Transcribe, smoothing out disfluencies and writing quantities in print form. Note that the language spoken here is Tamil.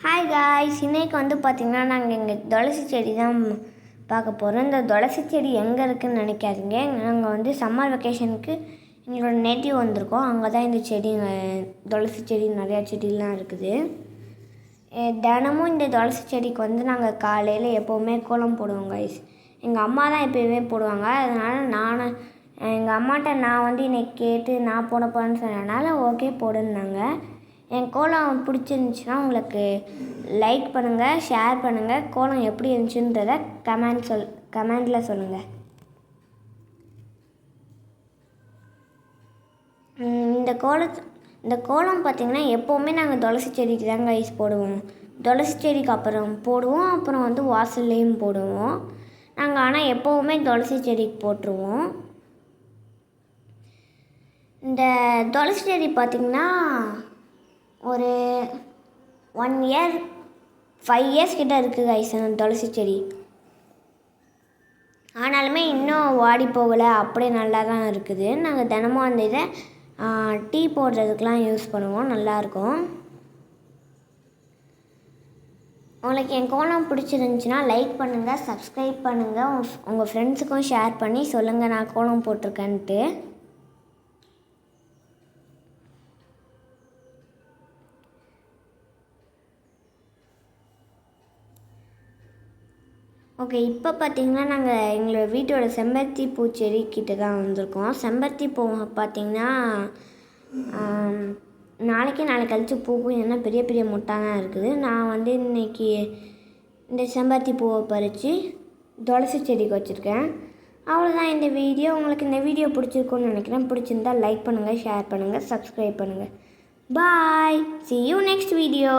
ஹாய் காய்ஸ், இன்றைக்கி பார்த்திங்கன்னா நாங்கள் எங்கள் துளசி செடி தான் பார்க்க போகிறோம். இந்த துளசி செடி எங்கே இருக்குதுன்னு நினைக்காதீங்க. நாங்கள் சம்மர் வெக்கேஷனுக்கு எங்களோட நேட்டிவ் வந்திருக்கோம். அங்கே தான் இந்த செடி துளசி செடி நிறையா செடிலாம் இருக்குது. தினமும் இந்த துளசி செடிக்கு நாங்கள் காலையில் எப்போவுமே கோலம் போடுவோம் காய்ஸ். எங்கள் அம்மா தான் எப்போயுமே போடுவாங்க. அதனால் எங்கள் அம்மாட்ட நான் இன்றைக்கி கேட்டு நான் போட போகிறேன்னு சொன்னதுனால ஓகே போடுன்னாங்க. என் கோலம் பிடிச்சிருந்துச்சின்னா உங்களுக்கு லைக் பண்ணுங்கள், ஷேர் பண்ணுங்கள். கோலம் எப்படி இருந்துச்சுன்றதை கமெண்டில் சொல்லுங்கள். இந்த கோலம் பார்த்திங்கன்னா எப்போவுமே நாங்கள் துளசி செடிக்கு தான் கைஸ் போடுவோம். துளசி செடிக்கு அப்புறம் போடுவோம், அப்புறம் வாசல்லையும் போடுவோம். நாங்கள் ஆனால் எப்போவுமே துளசி செடிக்கு போட்டுருவோம். இந்த துளசி செடி பார்த்திங்கன்னா ஒரு 1 year 5 years கிட்ட இருக்குது கைஸ் அந்த துளசி செடி. ஆனாலுமே இன்னும் வாடி போகலை, அப்படியே நல்லா தான் இருக்குது. நாங்கள் தினமும் அந்த இதை டீ போடுறதுக்கெலாம் யூஸ் பண்ணுவோம், நல்லாயிருக்கும். உங்களுக்கு என் கோலம் பிடிச்சிருந்துச்சின்னா லைக் பண்ணுங்கள், சப்ஸ்கிரைப் பண்ணுங்கள். உங்கள் ஃப்ரெண்ட்ஸுக்கும் ஷேர் பண்ணி சொல்லுங்கள் நான் கோலம் போட்டிருக்கேன்ட்டு. ஓகே, இப்போ பார்த்திங்கன்னா நாங்கள் எங்களோட வீட்டோட செம்பருத்தி பூச்செடி கிட்ட தான் வந்திருக்கோம். செம்பருத்தி பூ பார்த்திங்கன்னா நாளைக்கு கழித்து பூக்கும். ஏன்னா பெரிய பெரிய முட்டாக தான் இருக்குது. நான் இன்றைக்கி இந்த செம்பருத்தி பூவை பறித்து துளசி செடிக்கு வச்சுருக்கேன். அவ்வளோதான் இந்த வீடியோ. உங்களுக்கு இந்த வீடியோ பிடிச்சிருக்குன்னு நினைக்கிறேன். பிடிச்சிருந்தா லைக் பண்ணுங்கள், ஷேர் பண்ணுங்கள், சப்ஸ்கிரைப் பண்ணுங்கள். பாய், see you next video.